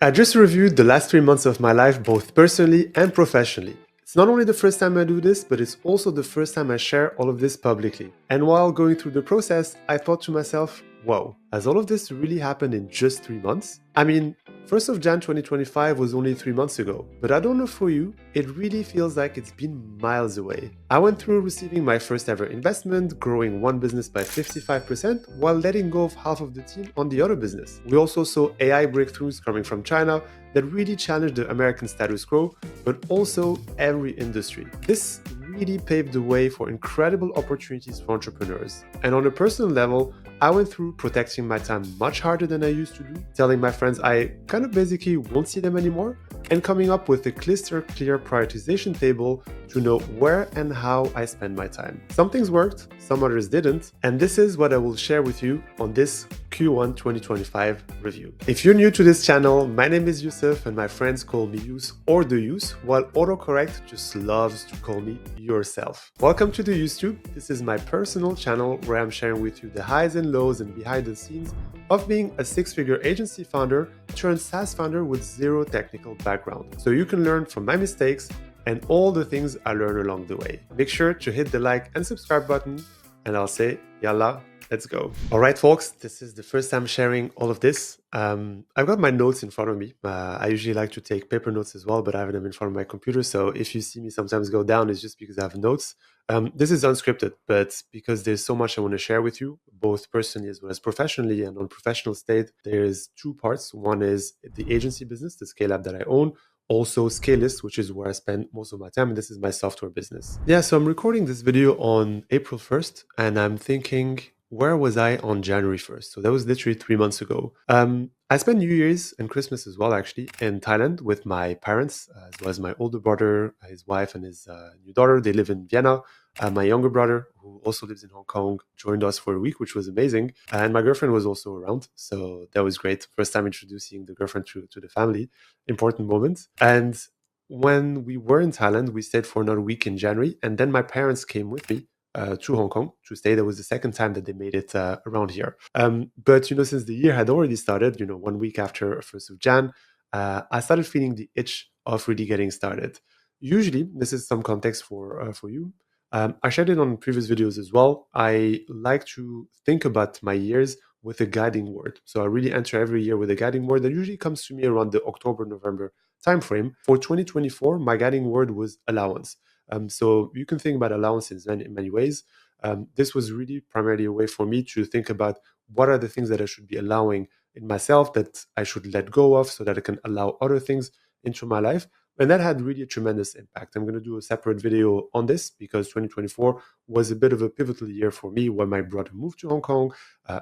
I just reviewed the last 3 months of my life, both personally and professionally. It's not only the first time I do this, but it's also the first time I share all of this publicly. And while going through the process, I thought to myself, whoa, has all of this really happened in just 3 months? I mean, 1st of Jan 2025 was only 3 months ago, but I don't know for you, it really feels like it's been miles away. I went through receiving my first ever investment, growing one business by 55%, while letting go of half of the team on the other business. We also saw AI breakthroughs coming from China that really challenged the American status quo, but also every industry. This really paved the way for incredible opportunities for entrepreneurs. And on a personal level, I went through protecting my time much harder than I used to do, telling my friends I kind of basically won't see them anymore, and coming up with a crystal clear prioritization table to know where and how I spend my time. Some things worked, some others didn't, and this is what I will share with you on this Q1 2025 review. If you're new to this channel, my name is Youssef and my friends call me Youss or the Youss, while autocorrect just loves to call me yourself. Welcome to the YoussTube. This is my personal channel where I'm sharing with you the highs and lows and behind the scenes of being a six-figure agency founder turned SaaS founder with zero technical background. So you can learn from my mistakes and all the things I learned along the way. Make sure to hit the like and subscribe button, and I'll say, yalla, let's go. All right, folks, this is the first time sharing all of this. I've got my notes in front of me. I usually like to take paper notes as well, but I have them in front of my computer. So if you see me sometimes go down, it's just because I have notes. This is unscripted, but because there's so much I want to share with you, both personally as well as professionally. And on professional state, there's two parts. One is the agency business, the Scalelab that I own. Also Scaleist, which is where I spend most of my time, and this is my software business. Yeah, so I'm recording this video on April 1st, and I'm thinking, where was I on January 1st? So that was literally 3 months ago. I spent New Year's and Christmas as well, actually, in Thailand with my parents, as well as my older brother, his wife, and his new daughter. They live in Vienna. My younger brother, who also lives in Hong Kong, joined us for a week, which was amazing. And my girlfriend was also around. So that was great. First time introducing the girlfriend to the family. Important moment. And when we were in Thailand, we stayed for another week in January. And then my parents came with me to Hong Kong to stay. That was the second time that they made it around here. But, since the year had already started, 1 week after 1st of Jan, I started feeling the itch of really getting started. Usually, this is some context for you. I shared it on previous videos as well. I like to think about my years with a guiding word. So I really enter every year with a guiding word that usually comes to me around the October, November timeframe. For 2024, my guiding word was allowance. So you can think about allowance in many ways. This was really primarily a way for me to think about what are the things that I should be allowing in myself that I should let go of so that I can allow other things into my life. And that had really a tremendous impact. I'm going to do a separate video on this because 2024 was a bit of a pivotal year for me when my brother moved to Hong Kong.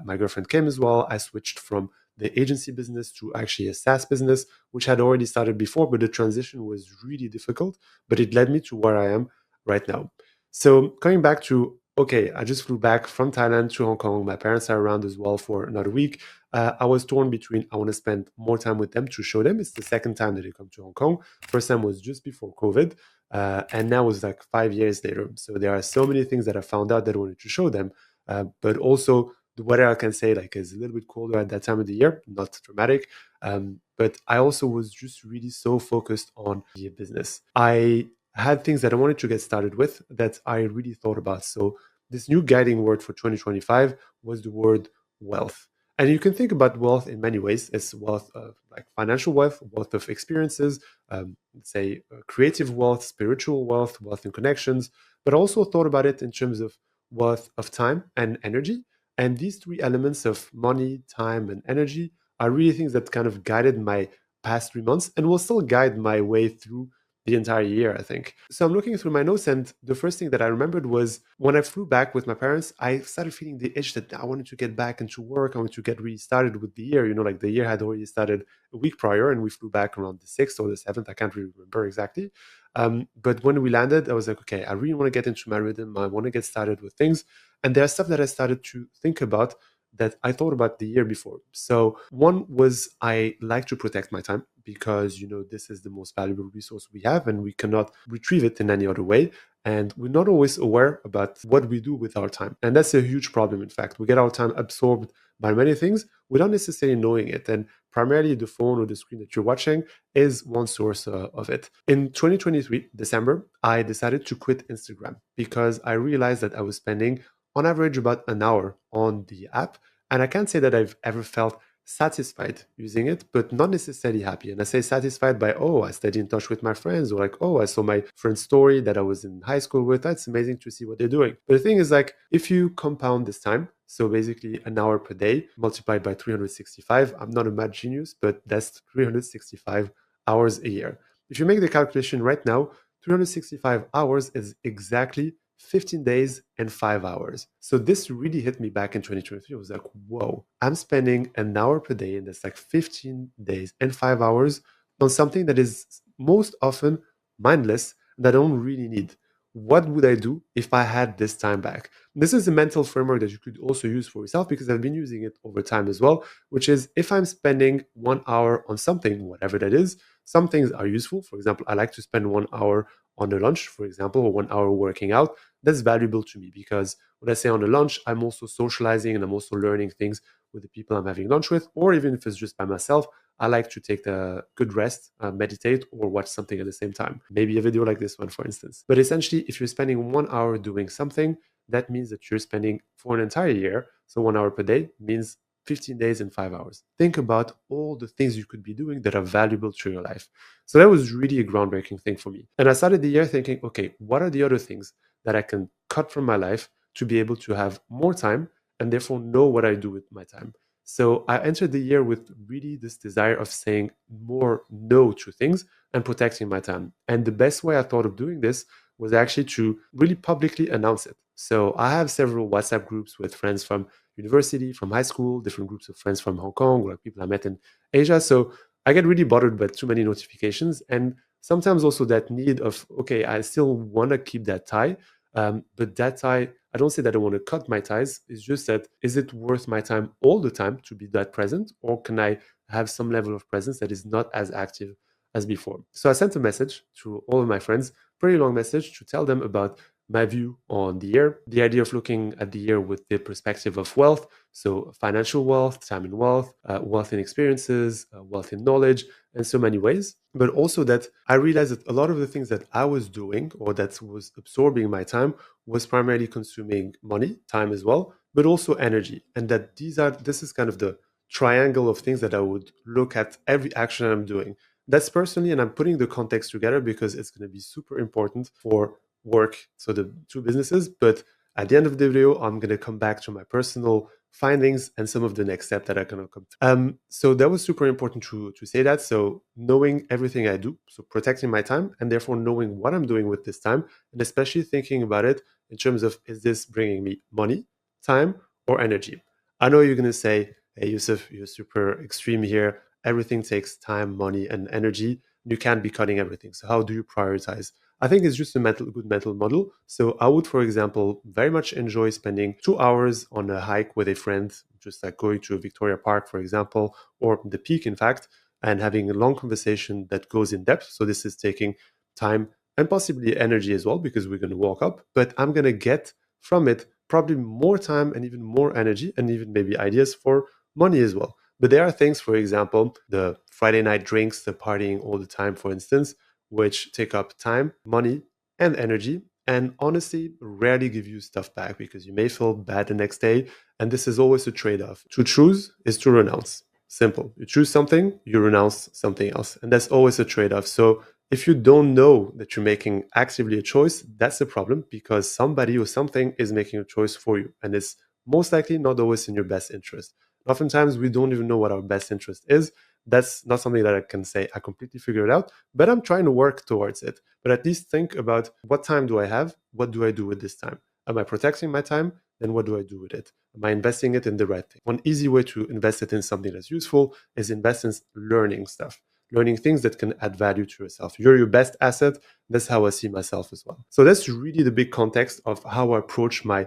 My girlfriend came as well. I switched from the agency business to actually a SaaS business, which had already started before, but the transition was really difficult, but it led me to where I am right now. So coming back to, okay, I just flew back from Thailand to Hong Kong. My parents are around as well for another week. I was torn between, I want to spend more time with them to show them. It's the second time that they come to Hong Kong. First time was just before COVID. And now it's like 5 years later. So there are so many things that I found out that I wanted to show them. But also the weather, I can say, like, is a little bit colder at that time of the year, not dramatic. But I also was just really so focused on the business. I had things that I wanted to get started with that I really thought about. So this new guiding word for 2025 was the word wealth. And you can think about wealth in many ways. It's wealth of like financial wealth, wealth of experiences, let's say creative wealth, spiritual wealth, wealth in connections, but also thought about it in terms of wealth of time and energy. And these three elements of money, time, and energy are really things that kind of guided my past 3 months and will still guide my way through the entire year, I think. So I'm looking through my notes, and the first thing that I remembered was when I flew back with my parents, I started feeling the itch that I wanted to get back into work. I wanted to get really started with the year. Like the year had already started a week prior, and we flew back around the 6th or the 7th. I can't really remember exactly. But when we landed, I was like, okay, I really want to get into my rhythm. I want to get started with things. And there's stuff that I started to think about that I thought about the year before. So one was I like to protect my time because, this is the most valuable resource we have and we cannot retrieve it in any other way. And we're not always aware about what we do with our time. And that's a huge problem, in fact. We get our time absorbed by many things without necessarily knowing it. And primarily the phone or the screen that you're watching is one source of it. In 2023, December, I decided to quit Instagram because I realized that I was spending on average about an hour on the app. And I can't say that I've ever felt satisfied using it, but not necessarily happy. And I say satisfied by, oh, I stayed in touch with my friends, or like, oh, I saw my friend's story that I was in high school with. That's amazing to see what they're doing. But the thing is, like, if you compound this time, so basically an hour per day multiplied by 365, I'm not a math genius, but that's 365 hours a year. If you make the calculation right now, 365 hours is exactly 15 days and 5 hours. So this really hit me back in 2023. I was like, whoa, I'm spending an hour per day, and that's like 15 days and 5 hours on something that is most often mindless that I don't really need. What would I do if I had this time back? This is a mental framework that you could also use for yourself, because I've been using it over time as well, which is if I'm spending 1 hour on something, whatever that is, some things are useful. For example, I like to spend 1 hour on a lunch, for example, or 1 hour working out. That's valuable to me because when I say on a lunch, I'm also socializing and I'm also learning things with the people I'm having lunch with, or even if it's just by myself, I like to take a good rest, meditate, or watch something at the same time. Maybe a video like this one, for instance. But essentially, if you're spending 1 hour doing something, that means that you're spending for an entire year. So 1 hour per day means 15 days and 5 hours. Think about all the things you could be doing that are valuable to your life. So that was really a groundbreaking thing for me. And I started the year thinking, okay, what are the other things that I can cut from my life to be able to have more time and therefore know what I do with my time? So I entered the year with really this desire of saying more no to things and protecting my time. And the best way I thought of doing this was actually to really publicly announce it. So I have several WhatsApp groups with friends from university, from high school, different groups of friends from Hong Kong, or people I met in Asia. So I get really bothered by too many notifications, and sometimes also that need of, okay, I still want to keep that tie, but that tie, I don't say that I want to cut my ties. It's just that, is it worth my time all the time to be that present, or can I have some level of presence that is not as active as before? So I sent a message to all of my friends, pretty long message, to tell them about my view on the year, the idea of looking at the year with the perspective of wealth. So financial wealth, time and wealth, wealth in experiences, wealth in knowledge, in so many ways. But also that I realized that a lot of the things that I was doing or that was absorbing my time was primarily consuming money, time as well, but also energy. And that this is kind of the triangle of things that I would look at every action I'm doing. That's personally, and I'm putting the context together because it's going to be super important for work, so the two businesses. But at the end of the video, I'm going to come back to my personal findings and some of the next steps that are going to come through. So that was super important to say that. So knowing everything I do, so protecting my time, and therefore knowing what I'm doing with this time, and especially thinking about it in terms of, is this bringing me money, time, or energy? I know you're going to say, hey, Youssef, you're super extreme here. Everything takes time, money, and energy. You can't be cutting everything. So how do you prioritize? I think it's just a good mental model. So I would, for example, very much enjoy spending 2 hours on a hike with a friend, just like going to Victoria Park, for example, or the Peak, in fact, and having a long conversation that goes in depth. So this is taking time and possibly energy as well, because we're going to walk up, but I'm going to get from it probably more time and even more energy and even maybe ideas for money as well. But there are things, for example, the Friday night drinks, the partying all the time, for instance, which take up time, money, and energy, and honestly rarely give you stuff back because you may feel bad the next day. And this is always a trade-off. To choose is to renounce. Simple. You choose something, you renounce something else. And that's always a trade-off. So if you don't know that you're making actively a choice, that's a problem, because somebody or something is making a choice for you. And it's most likely not always in your best interest. Oftentimes, we don't even know what our best interest is. That's not something that I can say I completely figured out, but I'm trying to work towards it. But at least think about, what time do I have? What do I do with this time? Am I protecting my time? Then what do I do with it? Am I investing it in the right thing? One easy way to invest it in something that's useful is invest in learning stuff, learning things that can add value to yourself. You're your best asset. That's how I see myself as well. So that's really the big context of how I approach my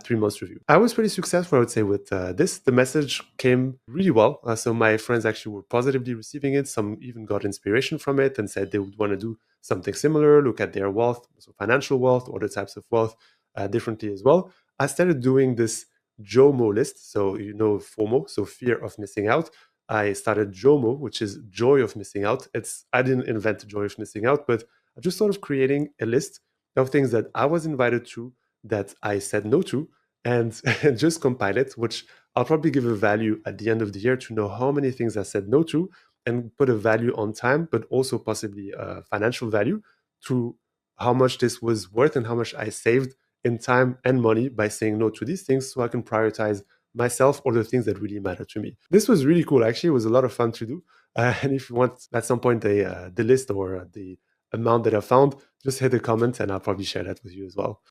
3 months review. I was pretty successful, I would say, with this. The message came really well. So my friends actually were positively receiving it. Some even got inspiration from it and said they would want to do something similar, look at their wealth, so financial wealth, other types of wealth differently as well. I started doing this JOMO list. So, FOMO, so fear of missing out, I started JOMO, which is joy of missing out. I didn't invent joy of missing out, but I just sort of creating a list of things that I was invited to that I said no to, and, and just compile it, which I'll probably give a value at the end of the year to know how many things I said no to, and put a value on time, but also possibly a financial value to how much this was worth and how much I saved in time and money by saying no to these things, so I can prioritize myself or the things that really matter to me. This was really cool. Actually, it was a lot of fun to do. And if you want at some point the list or the amount that I found, just hit a comment and I'll probably share that with you as well.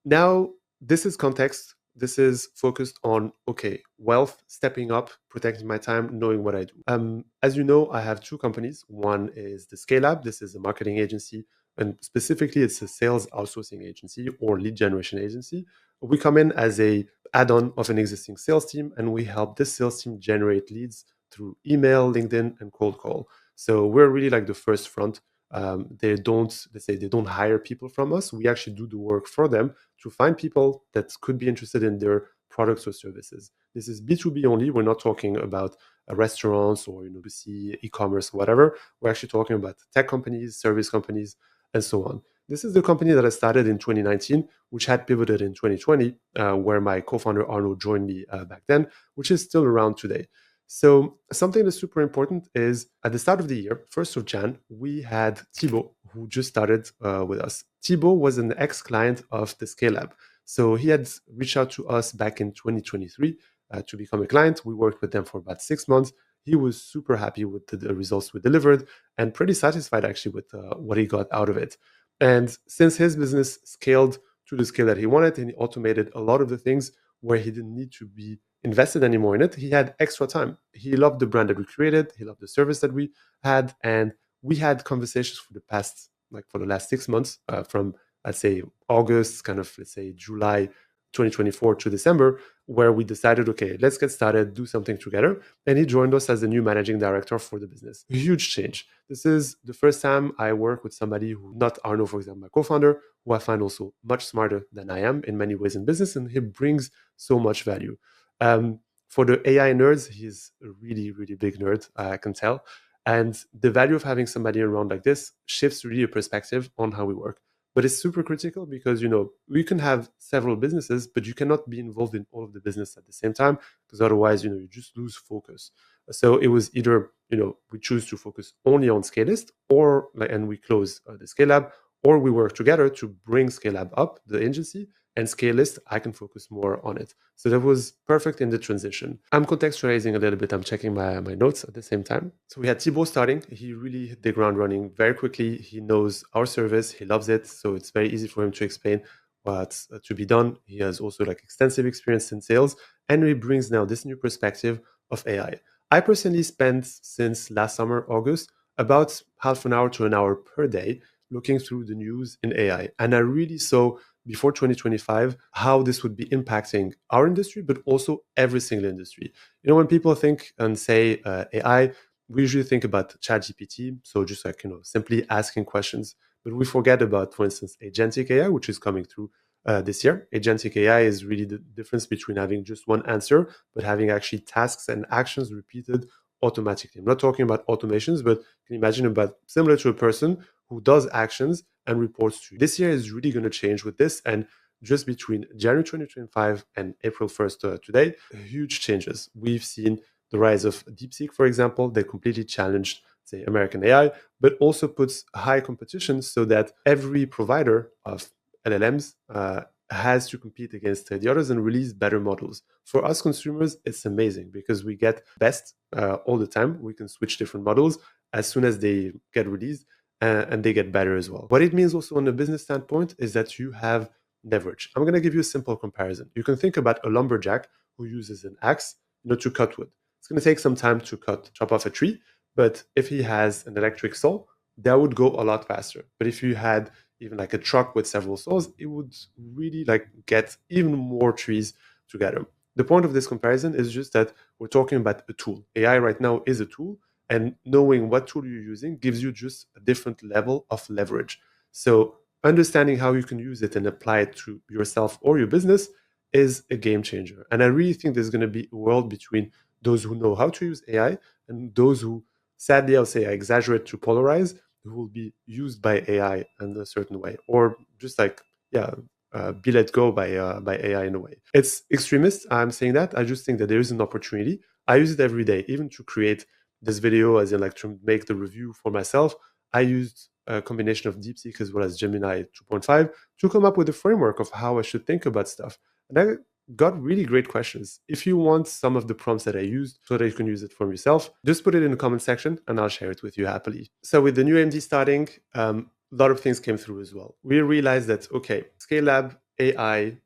Now, this is context. This is focused on, okay, wealth, stepping up, protecting my time, knowing what I do. As you know, I have two companies. One is the Scalelab. This is a marketing agency, and specifically it's a sales outsourcing agency or lead generation agency. We come in as a add-on of an existing sales team, and we help this sales team generate leads through email, LinkedIn, and cold call. So we're really like the first front. They don't hire people from us. We actually do the work for them to find people that could be interested in their products or services. This is B2B only. We're not talking about restaurants or B2C, e-commerce, whatever. We're actually talking about tech companies, service companies, and so on. This is the company that I started in 2019, which had pivoted in 2020, where my co-founder Arno joined me back then, which is still around today. So something that's super important is at the start of the year, 1st of Jan, we had Thibaut, who just started with us. Thibaut was an ex-client of the Scalelab. So he had reached out to us back in 2023 to become a client. We worked with them for about 6 months. He was super happy with the results we delivered and pretty satisfied actually with what he got out of it. And since his business scaled to the scale that he wanted and he automated a lot of the things where he didn't need to be invested anymore in it, he had extra time. He loved the brand that we created. He loved the service that we had. And we had conversations for the last 6 months, from, let's say, August, kind of, let's say, July 2024 to December, where we decided, okay, let's get started, do something together. And he joined us as the new managing director for the business. A huge change. This is the first time I work with somebody who, not Arno, for example, my co-founder, who I find also much smarter than I am in many ways in business, and he brings so much value. For the AI nerds, he's a really, really big nerd, I can tell. And the value of having somebody around like this shifts really a perspective on how we work. But it's super critical because, we can have several businesses, but you cannot be involved in all of the business at the same time, because otherwise, you just lose focus. So it was either, we choose to focus only on Scaleist, and we close the Scalelab, or we work together to bring Scalelab up, the agency, and Scaleist, I can focus more on it. So that was perfect in the transition. I'm contextualizing a little bit. I'm checking my notes at the same time. So we had Thibaut starting. He really hit the ground running very quickly. He knows our service. He loves it. So it's very easy for him to explain what's to be done. He has also extensive experience in sales, and he brings now this new perspective of AI. I personally spent, since last summer, August, about half an hour to an hour per day looking through the news in AI. And I really saw before 2025 how this would be impacting our industry, but also every single industry. When people think and say AI, we usually think about ChatGPT, so just simply asking questions. But we forget about, for instance, Agentic AI, which is coming through this year. Agentic AI is really the difference between having just one answer, but having actually tasks and actions repeated automatically. I'm not talking about automations, but can you imagine about similar to a person who does actions and reports to you. This year is really going to change with this. And just between January 2025 and April 1st today, huge changes. We've seen the rise of DeepSeek, for example, that completely challenged, say, American AI, but also puts high competition so that every provider of LLMs has to compete against the others and release better models. For us consumers, it's amazing because we get best all the time. We can switch different models as soon as they get released, and they get better as well. What it means also on a business standpoint is that you have leverage. I'm going to give you a simple comparison. You can think about a lumberjack who uses an axe to cut wood. It's going to take some time to chop off a tree, but if he has an electric saw, that would go a lot faster. But if you had even a truck with several saws, it would really get even more trees together. The point of this comparison is just that we're talking about a tool. AI right now is a tool, and knowing what tool you're using gives you just a different level of leverage. So understanding how you can use it and apply it to yourself or your business is a game changer. And I really think there's going to be a world between those who know how to use AI and those who, sadly, I'll say I exaggerate to polarize, who will be used by AI in a certain way, or just like, be let go by AI in a way. It's extremist, I'm saying that. I just think that there is an opportunity. I use it every day, even to create this video, as in like to make the review for myself. I used a combination of DeepSeek as well as Gemini 2.5 to come up with a framework of how I should think about stuff. And I got really great questions. If you want some of the prompts that I used so that you can use it for yourself, just put it in the comment section and I'll share it with you happily. So with the new AMD starting, a lot of things came through as well. We realized that, okay, Scalelab, AI,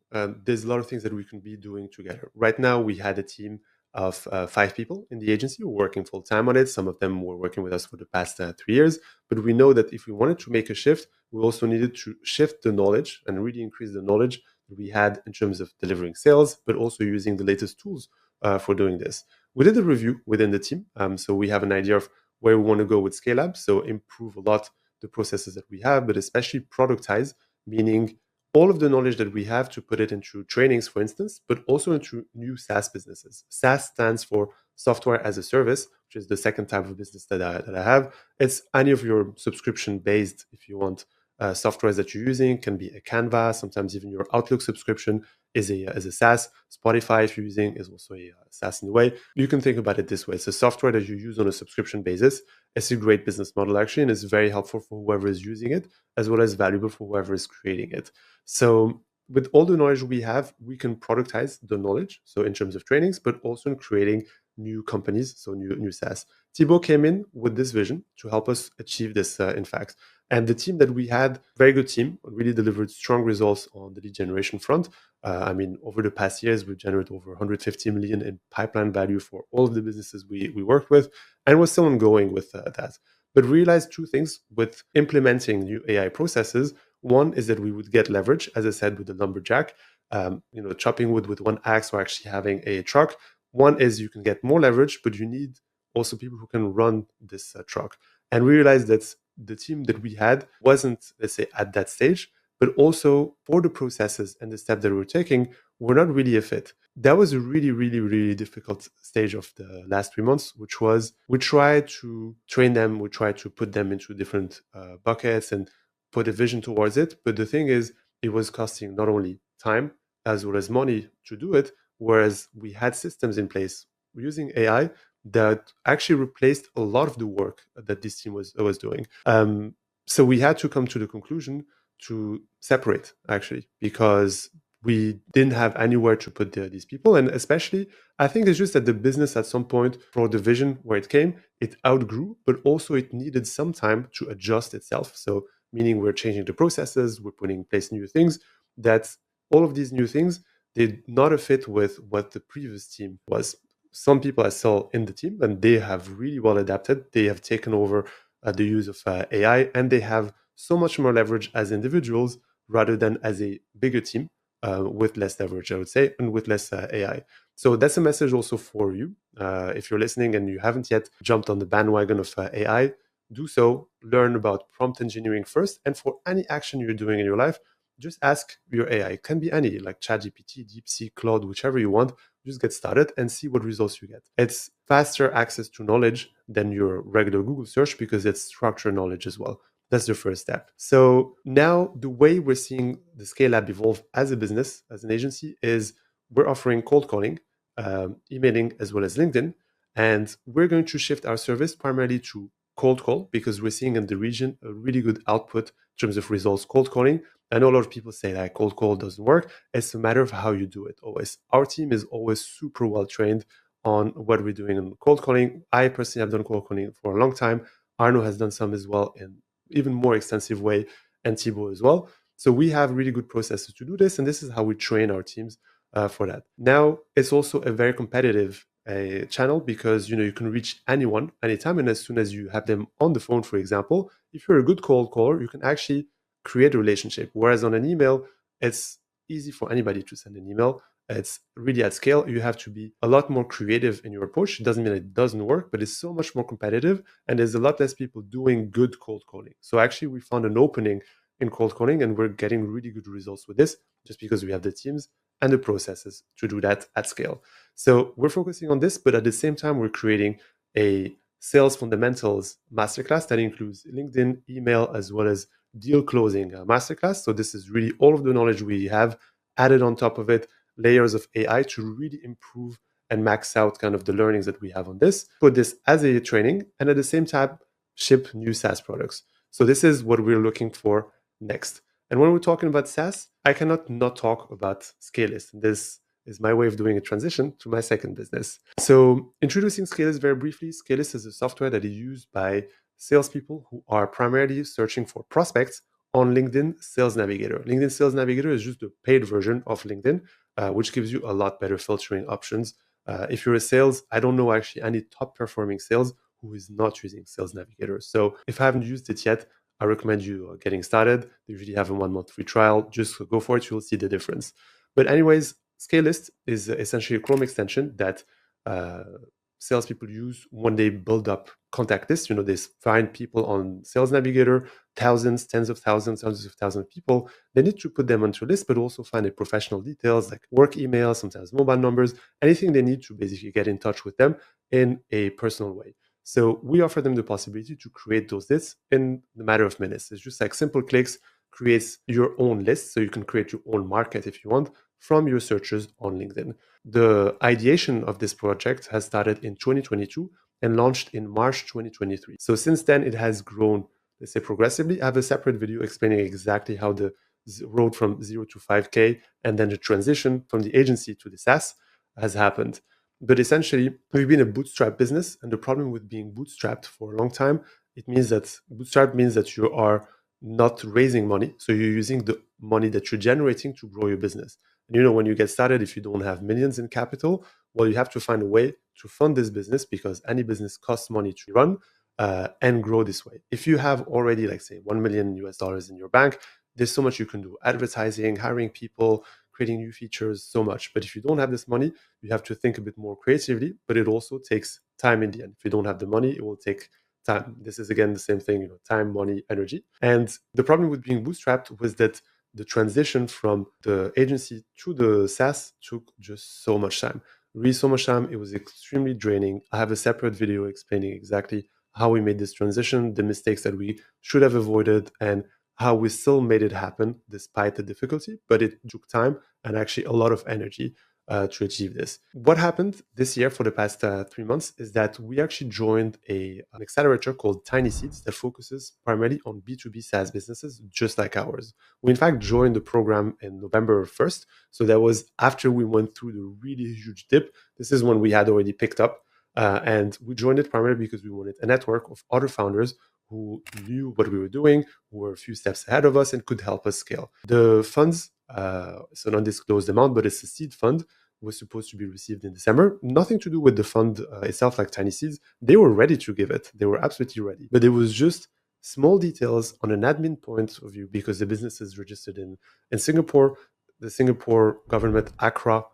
there's a lot of things that we can be doing together. Right now, we had a team of 5 people in the agency who were working full time on it. Some of them were working with us for the past 3 years. But we know that if we wanted to make a shift, we also needed to shift the knowledge and really increase the knowledge that we had in terms of delivering sales, but also using the latest tools for doing this. We did a review within the team. So we have an idea of where we want to go with Scalelab. So improve a lot the processes that we have, but especially productize, meaning all of the knowledge that we have to put it into trainings, for instance, but also into new SaaS businesses. SaaS stands for software as a service, which is the second type of business that I have. It's any of your subscription-based, if you want, softwares that you're using. Can be a Canva, sometimes even your Outlook subscription is a SaaS. Spotify, if you're using, is also a SaaS in a way. You can think about it this way. It's a software that you use on a subscription basis. It's a great business model, actually, and it's very helpful for whoever is using it, as well as valuable for whoever is creating it. So with all the knowledge we have, we can productize the knowledge. So in terms of trainings, but also in creating new companies, so new SaaS. Thibaut came in with this vision to help us achieve this, in fact. And the team that we had, very good team, really delivered strong results on the lead generation front. I mean, over the past years, we've generated over 150 million in pipeline value for all of the businesses we worked with, and we're still ongoing with that. But realized 2 things with implementing new AI processes. One is that we would get leverage, as I said, with the lumberjack, chopping wood with one axe or actually having a truck. One is you can get more leverage, but you need also people who can run this truck. And we realized that the team that we had wasn't, let's say, at that stage, but also for the processes and the steps that we were taking were not really a fit. That was a really, really, really difficult stage of the last 3 months, which was we tried to train them, we tried to put them into different buckets and put a vision towards it. But the thing is, it was costing not only time as well as money to do it, whereas we had systems in place using AI that actually replaced a lot of the work that this team was doing. So we had to come to the conclusion to separate, actually, because we didn't have anywhere to put these people. And especially, I think it's just that the business at some point, for the vision where it came, it outgrew, but also it needed some time to adjust itself. So meaning we're changing the processes, we're putting in place new things, that all of these new things did not fit with what the previous team was. Some people are still in the team and they have really well adapted. They have taken over the use of AI, and they have so much more leverage as individuals rather than as a bigger team with less leverage, I would say, and with less AI. So that's a message also for you. If you're listening and you haven't yet jumped on the bandwagon of AI, do so. Learn about prompt engineering first. And for any action you're doing in your life, just ask your AI. It can be any, like ChatGPT, DeepSeek, Claude, whichever you want. Just get started and see what results you get. It's faster access to knowledge than your regular Google search because it's structured knowledge as well. That's the first step. So now the way we're seeing the Scalelab evolve as a business, as an agency, is we're offering cold calling, emailing, as well as LinkedIn. And we're going to shift our service primarily to cold call because we're seeing in the region a really good output in terms of results cold calling. I know a lot of people say that cold call doesn't work. It's a matter of how you do it always. Our team is always super well trained on what we're doing in cold calling. I personally have done cold calling for a long time. Arno has done some as well in even more extensive way, and Thibaut as well. So we have really good processes to do this, and this is how we train our teams for that. Now, it's also a very competitive channel because you can reach anyone anytime, and as soon as you have them on the phone, for example, if you're a good cold caller, you can actually create a relationship. Whereas on an email, it's easy for anybody to send an email. It's really at scale. You have to be a lot more creative in your approach. It doesn't mean it doesn't work, but it's so much more competitive, and there's a lot less people doing good cold calling. So actually, we found an opening in cold calling, and we're getting really good results with this just because we have the teams and the processes to do that at scale. So we're focusing on this, but at the same time, we're creating a sales fundamentals masterclass that includes LinkedIn, email, as well as deal closing masterclass. So this is really all of the knowledge we have added on top of it, layers of AI to really improve and max out kind of the learnings that we have on this, put this as a training, and at the same time, ship new SaaS products. So this is what we're looking for next. And when we're talking about SaaS, I cannot not talk about Scaleist. This is my way of doing a transition to my second business. So introducing Scaleist very briefly, Scaleist is a software that is used by salespeople who are primarily searching for prospects on LinkedIn Sales Navigator. LinkedIn Sales Navigator is just the paid version of LinkedIn, which gives you a lot better filtering options. If you're a sales, I don't know actually any top performing sales who is not using Sales Navigator. So if I haven't used it yet, I recommend you getting started. They usually have a 1 month free trial. Just go for it. You'll see the difference. But anyways, Scaleist is essentially a Chrome extension that salespeople use when they build up contact lists. They find people on Sales Navigator, thousands, tens of thousands, hundreds of thousands of people. They need to put them onto a list, but also find the professional details like work emails, sometimes mobile numbers, anything they need to basically get in touch with them in a personal way. So we offer them the possibility to create those lists in the matter of minutes. It's just like simple clicks, creates your own list. So you can create your own market if you want from your searches on LinkedIn. The ideation of this project has started in 2022 and launched in March 2023. So since then, it has grown, let's say, progressively. I have a separate video explaining exactly how the road from 0 to 5K and then the transition from the agency to the SaaS has happened. But essentially, we've been a bootstrap business, and the problem with being bootstrapped for a long time, it means that bootstrap means that you are not raising money. So you're using the money that you're generating to grow your business. And when you get started, if you don't have millions in capital, well, you have to find a way to fund this business because any business costs money to run and grow this way. If you have already, like say, $1 million in your bank, there's so much you can do: advertising, hiring people, creating new features, so much. But if you don't have this money, you have to think a bit more creatively, but it also takes time in the end. If you don't have the money, it will take time. This is again the same thing, time, money, energy. And the problem with being bootstrapped was that the transition from the agency to the SaaS took just so much time. Really so much time. It was extremely draining. I have a separate video explaining exactly how we made this transition, the mistakes that we should have avoided, and how we still made it happen despite the difficulty, but it took time and actually a lot of energy to achieve this. What happened this year for the past 3 months is that we actually joined an accelerator called TinySeed that focuses primarily on B2B SaaS businesses just like ours. We in fact joined the program in November 1st. So that was after we went through the really huge dip. This is when we had already picked up. And we joined it primarily because we wanted a network of other founders who knew what we were doing, who were a few steps ahead of us and could help us scale. The funds, it's an undisclosed amount, but it's a seed fund, was supposed to be received in December. Nothing to do with the fund itself, like TinySeeds. They were ready to give it. They were absolutely ready. But it was just small details on an admin point of view because the business is registered in Singapore. The Singapore government, ACRA,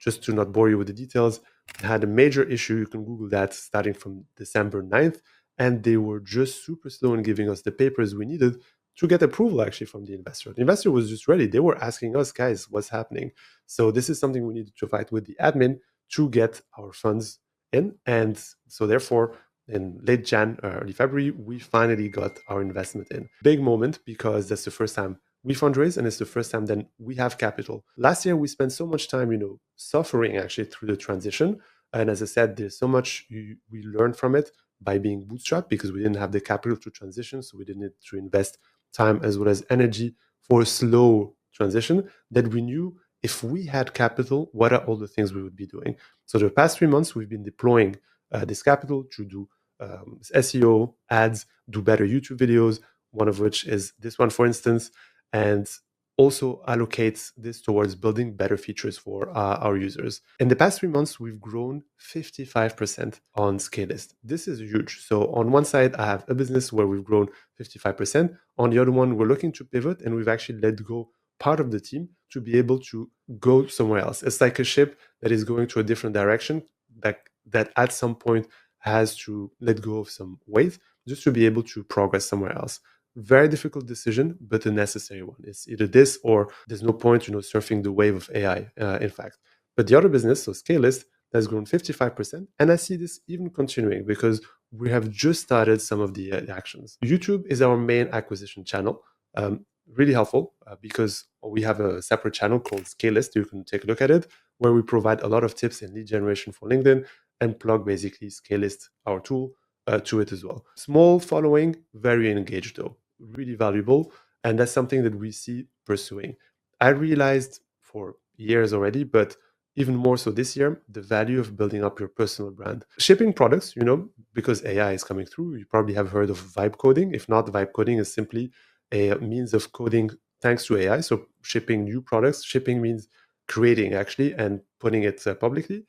just to not bore you with the details, had a major issue. You can Google that starting from December 9th. And they were just super slow in giving us the papers we needed to get approval actually from the investor. The investor was just ready. They were asking us, guys, what's happening? So this is something we needed to fight with the admin to get our funds in. And so therefore, in late Jan, early February, we finally got our investment in. Big moment because that's the first time we fundraise and it's the first time then we have capital. Last year, we spent so much time, suffering actually through the transition. And as I said, there's so much we learned from it by being bootstrapped because we didn't have the capital to transition. So we didn't need to invest time as well as energy for a slow transition that we knew if we had capital, what are all the things we would be doing? So the past 3 months, we've been deploying this capital to do SEO, ads, do better YouTube videos, one of which is this one, for instance, and also allocates this towards building better features for our users. In the past 3 months, we've grown 55% on Scaleist. This is huge. So on one side, I have a business where we've grown 55%. On the other one, we're looking to pivot and we've actually let go part of the team to be able to go somewhere else. It's like a ship that is going to a different direction that at some point has to let go of some weight just to be able to progress somewhere else. very difficult decision, but a necessary one. It's either this or there's no point, surfing the wave of AI, in fact. But the other business, so Scaleist, has grown 55%. And I see this even continuing because we have just started some of the actions. YouTube is our main acquisition channel. Really helpful because we have a separate channel called Scaleist. You can take a look at it, where we provide a lot of tips in lead generation for LinkedIn and plug basically Scaleist, our tool, to it as well. Small following, very engaged though, really valuable. And that's something that we see pursuing. I realized for years already, but even more so this year, the value of building up your personal brand. Shipping products, because AI is coming through, you probably have heard of vibe coding. If not, vibe coding is simply a means of coding thanks to AI. So shipping new products, shipping means creating actually and putting it publicly.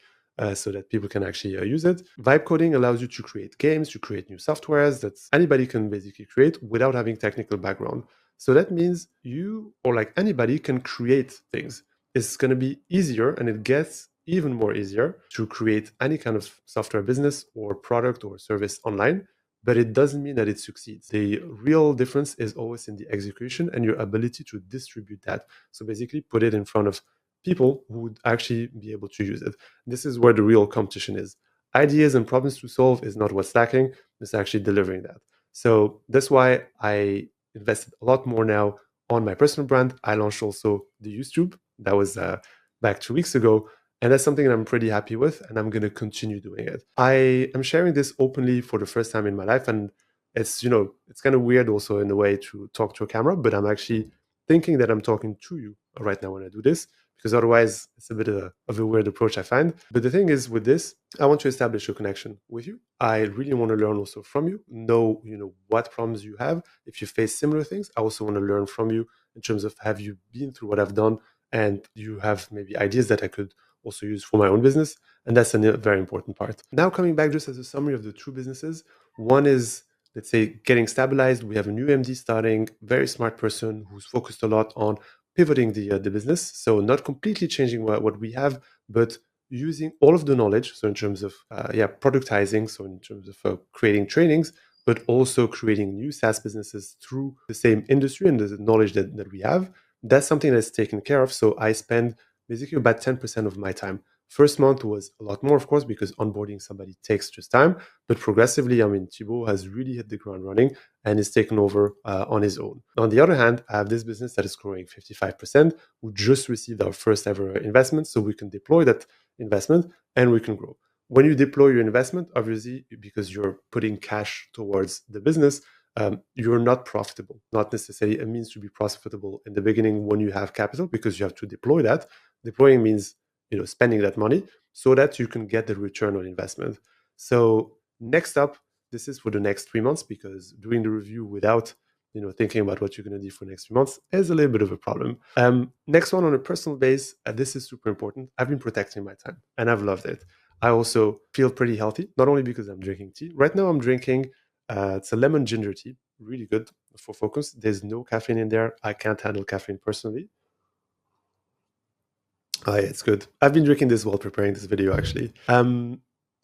So that people can actually use it. Vibe coding allows you to create games, to create new softwares that anybody can basically create without having technical background. So that means you or like anybody can create things. It's going to be easier, and it gets even more easier to create any kind of software business or product or service online, but it doesn't mean that it succeeds. The real difference is always in the execution and your ability to distribute that. So basically put it in front of people who would actually be able to use it. This is where the real competition is. Ideas and problems to solve is not what's lacking, it's actually delivering that. So that's why I invested a lot more now on my personal brand. I launched also the YoussTube. That was back 2 weeks ago. And that's something that I'm pretty happy with, and I'm going to continue doing it. I am sharing this openly for the first time in my life, and it's kind of weird also in a way to talk to a camera, but I'm actually thinking that I'm talking to you right now when I do this, because otherwise it's a bit of a weird approach, I find. But the thing is, with this, I want to establish a connection with you. I really want to learn also from you, know what problems you have. If you face similar things, I also want to learn from you in terms of, have you been through what I've done, and you have maybe ideas that I could also use for my own business. And that's a very important part. Now, coming back just as a summary of the two businesses, one is, let's say, getting stabilized. We have a new MD starting, very smart person who's focused a lot on pivoting the business. So not completely changing what we have, but using all of the knowledge. So in terms of productizing, so in terms of creating trainings, but also creating new SaaS businesses through the same industry and the knowledge that we have. That's something that's taken care of. So I spend basically about 10% of my time. First month was a lot more, of course, because onboarding somebody takes just time. But progressively, Thibaut has really hit the ground running and is taken over on his own. On the other hand, I have this business that is growing 55%. We just received our first ever investment, so we can deploy that investment and we can grow. When you deploy your investment, obviously, because you're putting cash towards the business, you're not profitable. Not necessarily a means to be profitable in the beginning when you have capital, because you have to deploy that. Deploying means spending that money so that you can get the return on investment. So next up, this is for the next 3 months, because doing the review without thinking about what you're going to do for the next 3 months is a little bit of a problem. Next one, on a personal base, this is super important. I've been protecting my time and I've loved it. I also feel pretty healthy, not only because I'm drinking tea. Right now I'm drinking, it's a lemon ginger tea, really good for focus. There's no caffeine in there. I can't handle caffeine personally. Oh, yeah, it's good. I've been drinking this while preparing this video, actually. I'm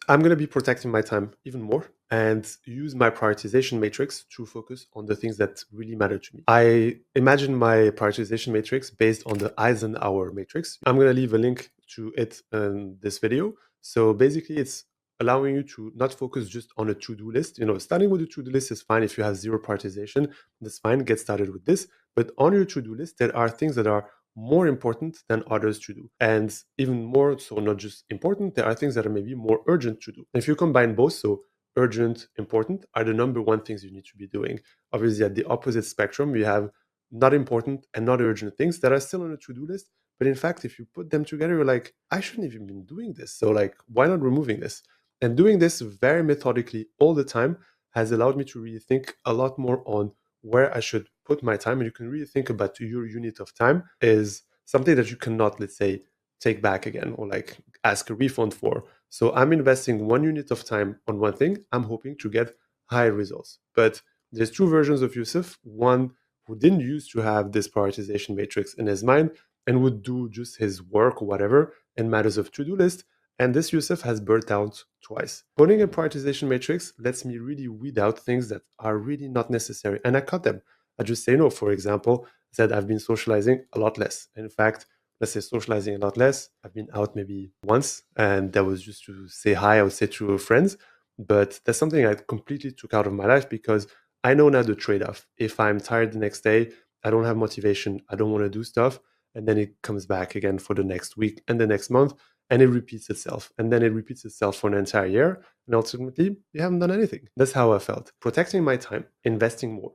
going to be protecting my time even more and use my prioritization matrix to focus on the things that really matter to me. I imagine my prioritization matrix based on the Eisenhower matrix. I'm going to leave a link to it in this video. So basically, it's allowing you to not focus just on a to-do list. Starting with a to-do list is fine. If you have zero prioritization, that's fine. Get started with this. But on your to-do list, there are things that are more important than others to do. And even more so, not just important, there are things that are maybe more urgent to do. If you combine both, so urgent, important are the number one things you need to be doing. Obviously, at the opposite spectrum, you have not important and not urgent things that are still on a to-do list. But in fact, if you put them together, you're like, I shouldn't even been doing this. So like, why not removing this? And doing this very methodically all the time has allowed me to really think a lot more on where I should put my time. And you can really think about your unit of time is something that you cannot, let's say, take back again or like ask a refund for. So I'm investing 1 unit of time on one thing. I'm hoping to get high results. But there's two versions of Yusuf. One who didn't used to have this prioritization matrix in his mind and would do just his work or whatever in matters of to-do list. And this Youssef has burnt out twice. Putting a prioritization matrix lets me really weed out things that are really not necessary. And I cut them. I just say no. For example, I said I've been socializing a lot less. And in fact, let's say socializing a lot less. I've been out maybe once, and that was just to say hi, I would say to friends. But that's something I completely took out of my life because I know now the trade-off. If I'm tired the next day, I don't have motivation, I don't want to do stuff, and then it comes back again for the next week and the next month, and it repeats itself. And then it repeats itself for an entire year, and ultimately, you haven't done anything. That's how I felt. Protecting my time, investing more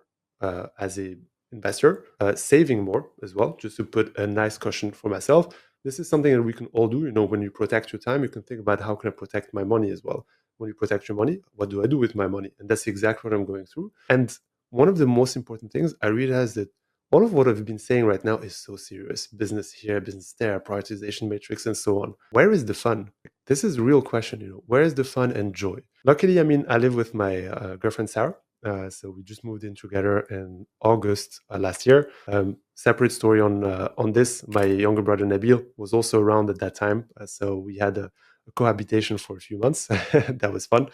as a investor, saving more as well, just to put a nice cushion for myself. This is something that we can all do. You know, when you protect your time, you can think about how can I protect my money as well. When you protect your money, what do I do with my money? And that's exactly what I'm going through. And one of the most important things, I realized that all of what I've been saying right now is so serious. Business here, business there, prioritization matrix, and so on. Where is the fun? This is a real question, you know. Where is the fun and joy? Luckily, I mean, I live with my girlfriend, Sarah. So we just moved in together in August last year. Separate story on this. My younger brother Nabil was also around at that time, so we had a cohabitation for a few months. That was fun.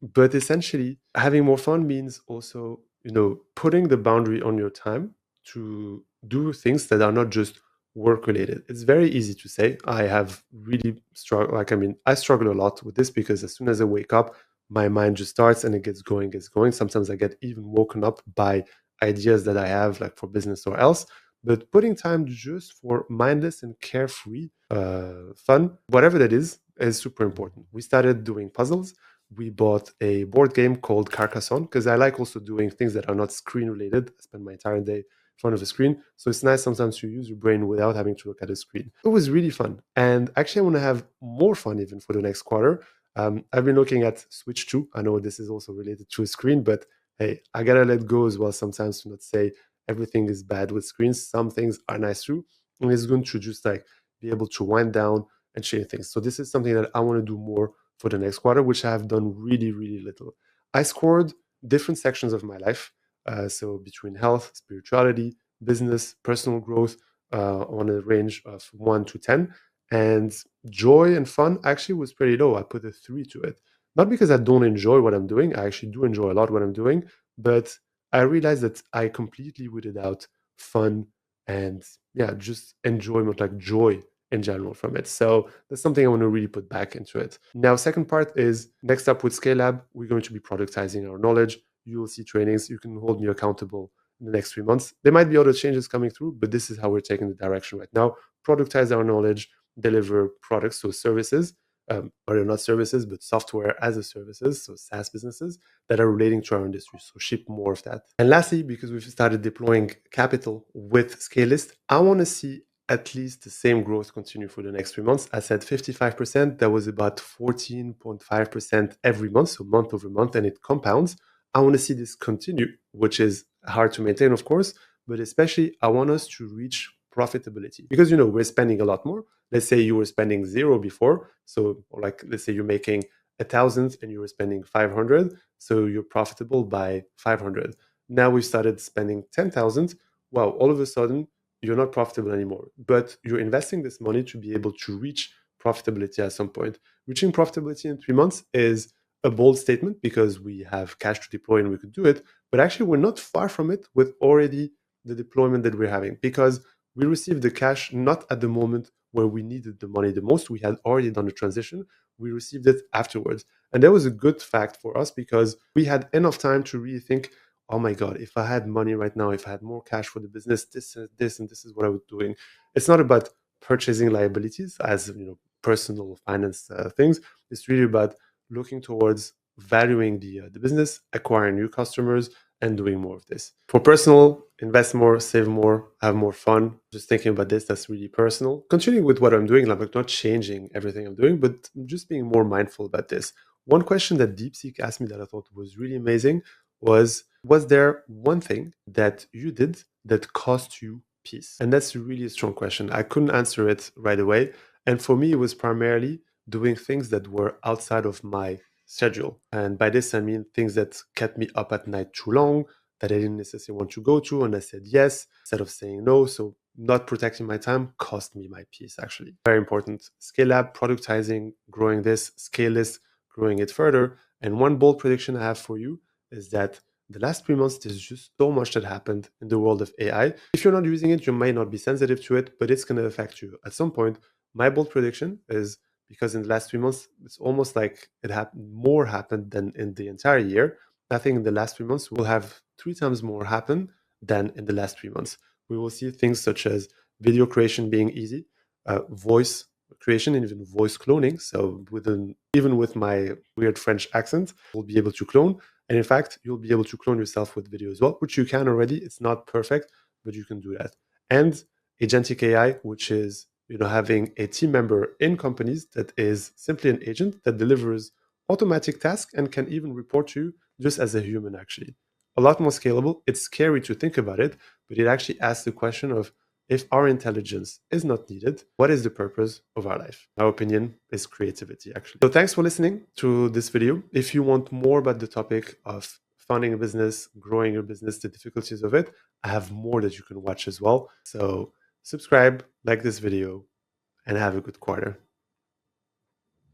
But essentially, having more fun means also, you know, putting the boundary on your time to do things that are not just work related. It's very easy to say. I have really struggled. Like, I mean, I struggle a lot with this because as soon as I wake up, my mind just starts and it gets going, gets going. Sometimes I get even woken up by ideas that I have, like for business or else. But putting time just for mindless and carefree fun, whatever that is super important. We started doing puzzles. We bought a board game called Carcassonne because I like also doing things that are not screen related. I spend my entire day in front of a screen. So it's nice sometimes to use your brain without having to look at a screen. It was really fun. And actually, I want to have more fun even for the next quarter. I've been looking at Switch 2. I know this is also related to a screen, but hey, I gotta let go as well sometimes to not say everything is bad with screens. Some things are nice too. And it's going to just like be able to wind down and share things. So this is something that I want to do more for the next quarter, which I have done really, really little. I scored different sections of my life. So between health, spirituality, business, personal growth, on a range of 1 to 10. And joy and fun actually was pretty low. I put a 3 to it. Not because I don't enjoy what I'm doing. I actually do enjoy a lot what I'm doing. But I realized that I completely weeded out fun and yeah, just enjoyment, like joy in general from it. So that's something I want to really put back into it. Now, second part is next up with Scalelab, we're going to be productizing our knowledge. You will see trainings. You can hold me accountable in the next 3 months. There might be other changes coming through, but this is how we're taking the direction right now. Productize our knowledge, deliver products, so services, or they're not services, but software as a services, so SaaS businesses that are relating to our industry. So ship more of that. And lastly, because we've started deploying capital with Scaleist, I want to see at least the same growth continue for the next 3 months. I said 55%, that was about 14.5% every month, so month over month, and it compounds. I want to see this continue, which is hard to maintain, of course, but especially I want us to reach profitability because, you know, we're spending a lot more. Let's say you were spending 0 before. So like, let's say you're making 1,000 and you were spending 500. So you're profitable by 500. Now we started spending 10,000. Wow, all of a sudden you're not profitable anymore, but you're investing this money to be able to reach profitability at some point. Reaching profitability in 3 months is a bold statement because we have cash to deploy and we could do it, but actually we're not far from it with already the deployment that we're having because we received the cash not at the moment where we needed the money the most. We had already done the transition. We received it afterwards. And that was a good fact for us because we had enough time to really think, oh my God, if I had money right now, if I had more cash for the business, this and this, and this is what I would be doing. It's not about purchasing liabilities as, you know, personal finance things. It's really about looking towards valuing the business, acquiring new customers, and doing more of this. For personal, invest more, save more, have more fun. Just thinking about this, that's really personal. Continuing with what I'm doing, like not changing everything I'm doing, but just being more mindful about this. One question that DeepSeek asked me that I thought was really amazing was there one thing that you did that cost you peace? And that's really a strong question. I couldn't answer it right away. And for me, it was primarily doing things that were outside of my schedule. And by this, I mean things that kept me up at night too long, that I didn't necessarily want to go to. And I said yes instead of saying no. So not protecting my time cost me my peace, actually. Very important. Scalelab, productizing, growing this, Scaleist, growing it further. And one bold prediction I have for you is that the last 3 months, there's just so much that happened in the world of AI. If you're not using it, you may not be sensitive to it, but it's going to affect you at some point. My bold prediction is, because in the last 3 months, it's almost like more happened than in the entire year. I think in the last 3 months, we'll have 3 times more happen than in the last 3 months. We will see things such as video creation being easy, voice creation, and even voice cloning. So even with my weird French accent, we'll be able to clone. And in fact, you'll be able to clone yourself with video as well, which you can already. It's not perfect, but you can do that. And Agentic AI, which is having a team member in companies that is simply an agent that delivers automatic tasks and can even report to you just as a human, actually. A lot more scalable. It's scary to think about it, but it actually asks the question of, if our intelligence is not needed, what is the purpose of our life? My opinion is creativity, actually. So thanks for listening to this video. If you want more about the topic of founding a business, growing your business, the difficulties of it, I have more that you can watch as well. So subscribe, like this video, and have a good quarter.